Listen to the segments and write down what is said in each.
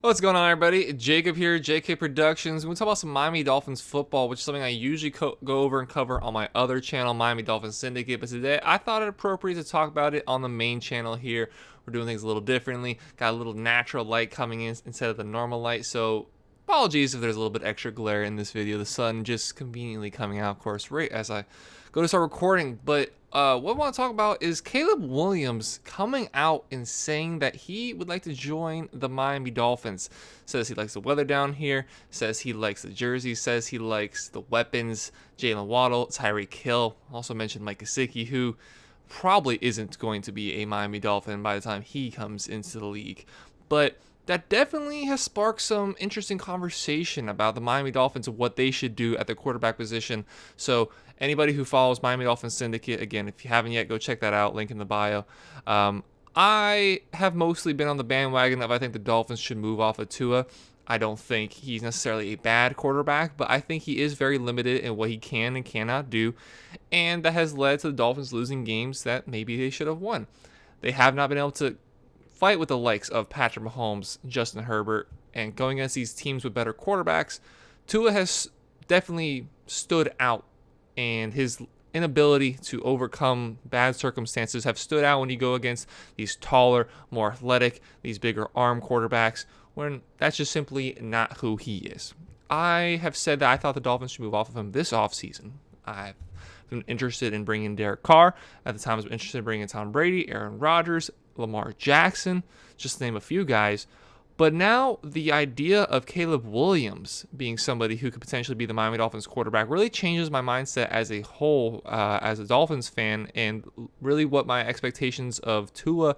What's going on, everybody? Jacob here, JK Productions. We're going to talk about some Miami Dolphins football, which is something I usually go over and cover on my other channel, Miami Dolphins Syndicate. But today, I thought it appropriate to talk about it on the main channel here. We're doing things a little differently. Got a little natural light coming in instead of the normal light. So, apologies if there's a little bit extra glare in this video. The sun just conveniently coming out, of course, right as I go to start recording. But what I want to talk about is Caleb Williams coming out and saying that he would like to join the Miami Dolphins. Says he likes the weather down here, says he likes the jersey, says he likes the weapons, Jalen Waddle, Tyreek Hill, also mentioned Mike Gesicki, who probably isn't going to be a Miami Dolphin by the time he comes into the league. But that definitely has sparked some interesting conversation about the Miami Dolphins and what they should do at the quarterback position. So anybody who follows Miami Dolphins Syndicate, again, if you haven't yet, go check that out. Link in the bio. I have mostly been on the bandwagon of I think the Dolphins should move off of Tua. I don't think he's necessarily a bad quarterback, but I think he is very limited in what he can and cannot do, and that has led to the Dolphins losing games that maybe they should have won. They have not been able to fight with the likes of Patrick Mahomes, Justin Herbert, and going against these teams with better quarterbacks. Tua has definitely stood out, and his inability to overcome bad circumstances have stood out when you go against these taller, more athletic, these bigger arm quarterbacks, when that's just simply not who he is. I have said that I thought the Dolphins should move off of him this offseason. I've been interested in bringing Derek Carr. At the time, I was interested in bringing Tom Brady, Aaron Rodgers, Lamar Jackson, just to name a few guys. But now the idea of Caleb Williams being somebody who could potentially be the Miami Dolphins quarterback really changes my mindset as a whole, as a Dolphins fan, and really what my expectations of Tua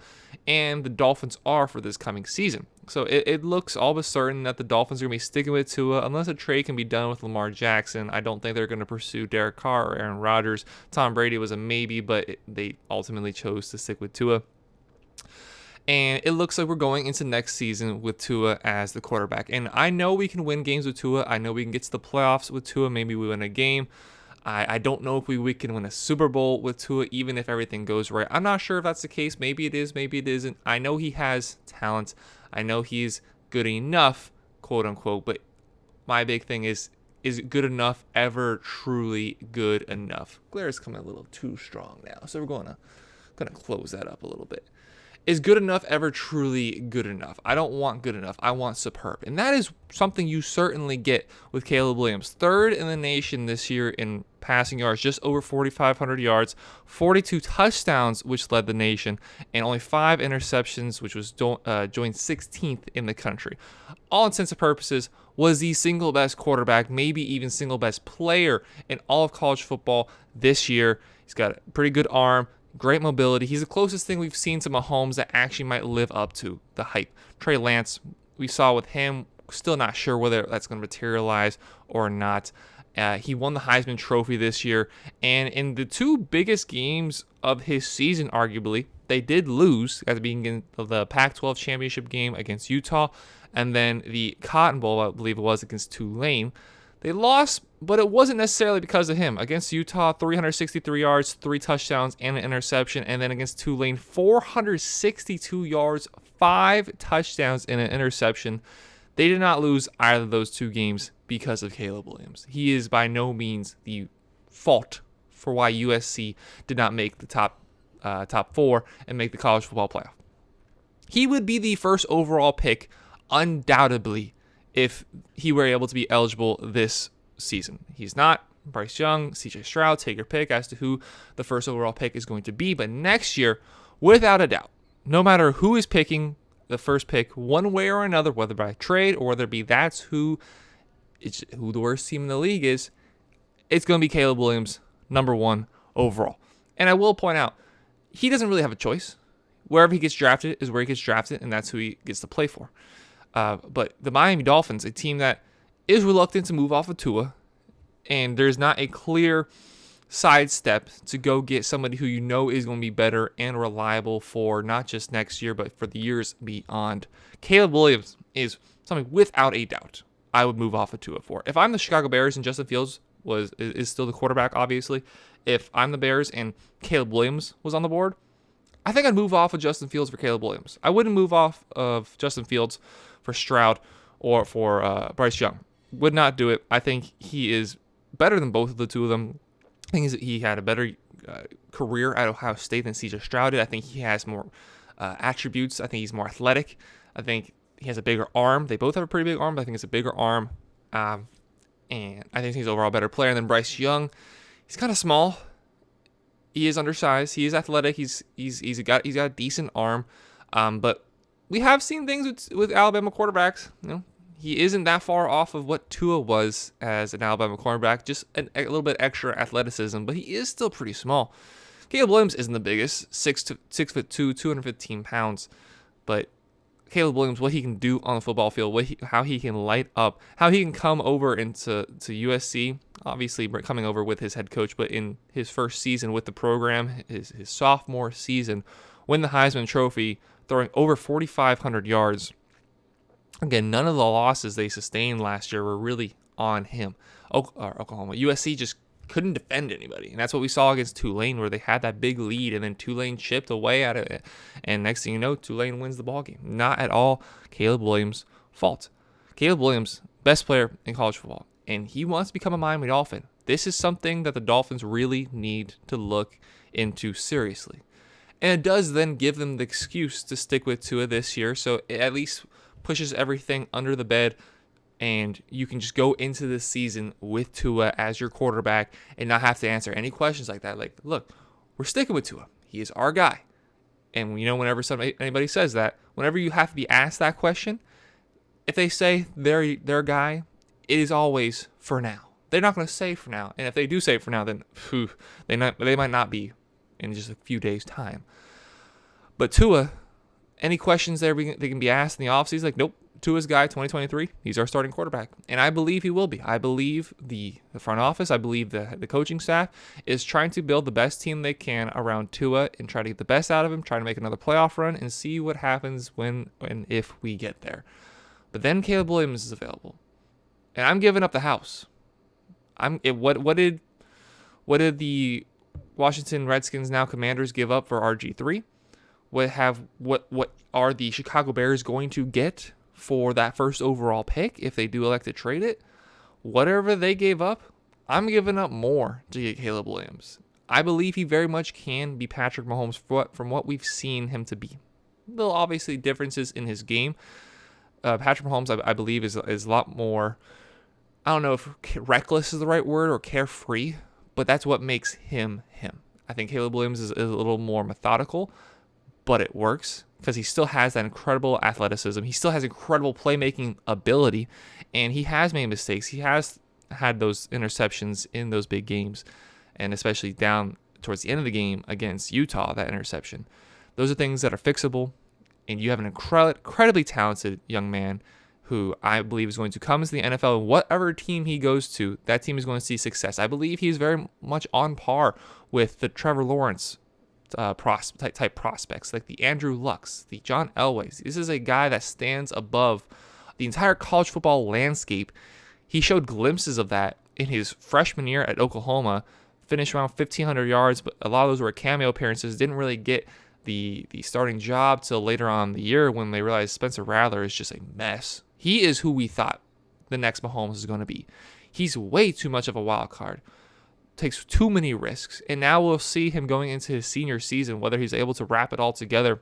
and the Dolphins are for this coming season. So it looks all but certain that the Dolphins are going to be sticking with Tua unless a trade can be done with Lamar Jackson. I don't think they're going to pursue Derek Carr or Aaron Rodgers. Tom Brady was a maybe, but they ultimately chose to stick with Tua. And it looks like we're going into next season with Tua as the quarterback. And I know we can win games with Tua. I know we can get to the playoffs with Tua. Maybe we win a game. I don't know if we can win a Super Bowl with Tua, even if everything goes right. I'm not sure if that's the case. Maybe it is. Maybe it isn't. I know he has talent. I know he's good enough, quote unquote. But my big thing is good enough ever truly good enough? Glare is coming a little too strong now. So we're gonna close that up a little bit. Is good enough ever truly good enough? I don't want good enough. I want superb. And that is something you certainly get with Caleb Williams. Third in the nation this year in passing yards, just over 4,500 yards, 42 touchdowns, which led the nation, and only 5 interceptions, which was joined 16th in the country. All intents and purposes, was the single best quarterback, maybe even single best player in all of college football this year. He's got a pretty good arm, great mobility. He's the closest thing we've seen to Mahomes that actually might live up to the hype. Trey Lance, we saw with him, still not sure whether that's going to materialize or not. He won the Heisman Trophy this year, and in the 2 biggest games of his season, arguably, they did lose at the beginning of the Pac-12 championship game against Utah, and then the Cotton Bowl, I believe it was, against Tulane. They lost, but it wasn't necessarily because of him. Against Utah, 363 yards, 3 touchdowns, and an interception. And then against Tulane, 462 yards, 5 touchdowns, and an interception. They did not lose either of those 2 games because of Caleb Williams. He is by no means the fault for why USC did not make the top 4 and make the college football playoff. He would be the first overall pick, undoubtedly, if he were able to be eligible this season. He's not. Bryce Young, CJ Stroud, take your pick as to who the first overall pick is going to be. But next year, without a doubt, no matter who is picking the first pick, one way or another, whether by trade or whether it be that's who the worst team in the league is, it's going to be Caleb Williams, number 1 overall. And I will point out, he doesn't really have a choice. Wherever he gets drafted is where he gets drafted, and that's who he gets to play for. But the Miami Dolphins, a team that is reluctant to move off of Tua, and there's not a clear sidestep to go get somebody who you know is going to be better and reliable for not just next year, but for the years beyond. Caleb Williams is something without a doubt I would move off of Tua for. If I'm the Chicago Bears and Justin Fields is still the quarterback, obviously, if I'm the Bears and Caleb Williams was on the board, I think I'd move off of Justin Fields for Caleb Williams. I wouldn't move off of Justin Fields Stroud or for Bryce Young. Would not do it. I think he is better than both of the two of them. I think he had a better career at Ohio State than C.J. Stroud did. I think he has more attributes. I think he's more athletic. I think he has a bigger arm. They both have a pretty big arm, but I think it's a bigger arm. And I think he's overall a better player than Bryce Young. He's kind of small. He is undersized. He is athletic. He's got a decent arm. But we have seen things with Alabama quarterbacks. He isn't that far off of what Tua was as an Alabama quarterback. Just a little bit extra athleticism, but he is still pretty small. Caleb Williams isn't the biggest, 6'2", 215 pounds, but Caleb Williams, what he can do on the football field, how he can light up, how he can come over to USC, obviously coming over with his head coach, but in his first season with the program, his sophomore season, win the Heisman Trophy, throwing over 4,500 yards. Again, none of the losses they sustained last year were really on him. Oklahoma. USC just couldn't defend anybody. And that's what we saw against Tulane, where they had that big lead and then Tulane chipped away at it. And next thing you know, Tulane wins the ballgame. Not at all Caleb Williams' fault. Caleb Williams, best player in college football, and he wants to become a Miami Dolphin. This is something that the Dolphins really need to look into seriously. And it does then give them the excuse to stick with Tua this year, so it at least pushes everything under the bed, and you can just go into this season with Tua as your quarterback and not have to answer any questions like that. Like, look, we're sticking with Tua. He is our guy. And whenever anybody says that, whenever you have to be asked that question, if they say they're their guy, it is always for now. They're not going to say for now. And if they do say for now, then they might not be in just a few days' time. But Tua, any questions they can be asked in the offseason, like, nope, Tua's guy 2023, he's our starting quarterback. And I believe he will be. I believe the front office, I believe the coaching staff is trying to build the best team they can around Tua and try to get the best out of him, try to make another playoff run and see what happens when and if we get there. But then Caleb Williams is available. And I'm giving up the house. What did the Washington Redskins, now Commanders, give up for RG3? What are the Chicago Bears going to get for that first overall pick if they do elect to trade it? Whatever they gave up, I'm giving up more to get Caleb Williams. I believe he very much can be Patrick Mahomes from what we've seen him to be. There are obviously differences in his game. Patrick Mahomes, I believe, is a lot more, I don't know if reckless is the right word or carefree, but that's what makes him him. I think Caleb Williams is a little more methodical, but it works because he still has that incredible athleticism. He still has incredible playmaking ability, and he has made mistakes. He has had those interceptions in those big games, and especially down towards the end of the game against Utah, that interception. Those are things that are fixable, and you have an incredibly talented young man who I believe is going to come into the NFL, and whatever team he goes to, that team is going to see success. I believe he's very much on par with the Trevor Lawrence type prospects, like the Andrew Lucks, the John Elways. This is a guy that stands above the entire college football landscape. He showed glimpses of that in his freshman year at Oklahoma, finished around 1,500 yards, but a lot of those were cameo appearances, didn't really get the starting job till later on in the year when they realized Spencer Rattler is just a mess. He is who we thought the next Mahomes is going to be. He's way too much of a wild card. Takes too many risks, and now we'll see him going into his senior season, whether he's able to wrap it all together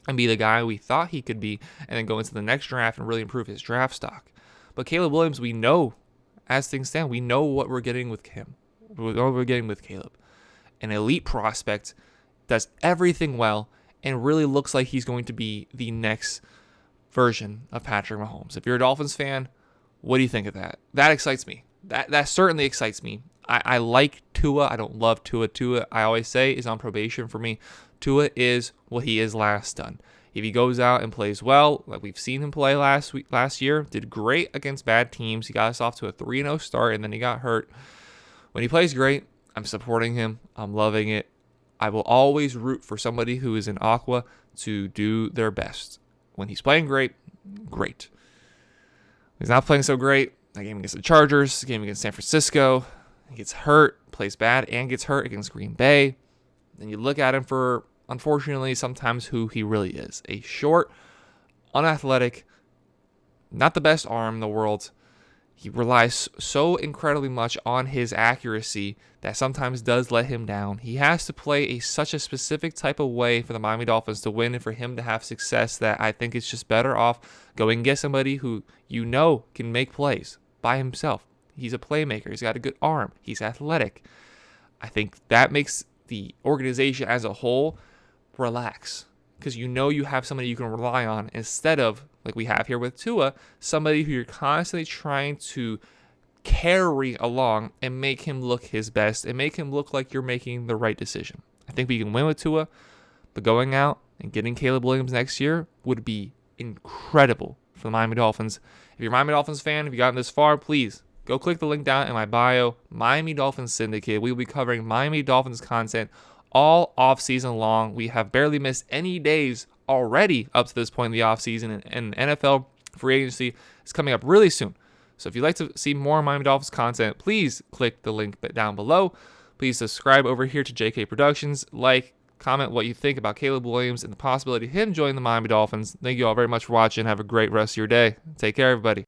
and be the guy we thought he could be, and then go into the next draft and really improve his draft stock. But Caleb Williams, we know, as things stand, we know what we're getting with him. We know what we're getting with Caleb. An elite prospect, does everything well, and really looks like he's going to be the next version of Patrick Mahomes. If you're a Dolphins fan, what do you think of that? That excites me. That certainly excites me. I like Tua. I don't love Tua. Tua, I always say, is on probation for me. Tua is what he is last done. If he goes out and plays well, like we've seen him play last year, did great against bad teams. He got us off to a 3-0 start, and then he got hurt. When he plays great, I'm supporting him. I'm loving it. I will always root for somebody who is in Aqua to do their best. When he's playing great, great. When he's not playing so great, that game against the Chargers, the game against San Francisco, he gets hurt, plays bad, and gets hurt against Green Bay. Then you look at him for, unfortunately, sometimes who he really is. A short, unathletic, not the best arm in the world. He relies so incredibly much on his accuracy that sometimes does let him down. He has to play such a specific type of way for the Miami Dolphins to win and for him to have success that I think it's just better off going and get somebody who can make plays by himself. He's a playmaker. He's got a good arm. He's athletic. I think that makes the organization as a whole relax because you have somebody you can rely on instead of, like we have here with Tua, somebody who you're constantly trying to carry along and make him look his best and make him look like you're making the right decision. I think we can win with Tua, but going out and getting Caleb Williams next year would be incredible for the Miami Dolphins. If you're a Miami Dolphins fan, if you've gotten this far, please go click the link down in my bio, Miami Dolphins Syndicate. We will be covering Miami Dolphins content all off-season long. We have barely missed any days already up to this point in the offseason, and NFL free agency is coming up really soon. So if you'd like to see more Miami Dolphins content, please click the link down below. Please subscribe over here to JK Productions. Like, comment what you think about Caleb Williams and the possibility of him joining the Miami Dolphins. Thank you all very much for watching. Have a great rest of your day. Take care, everybody.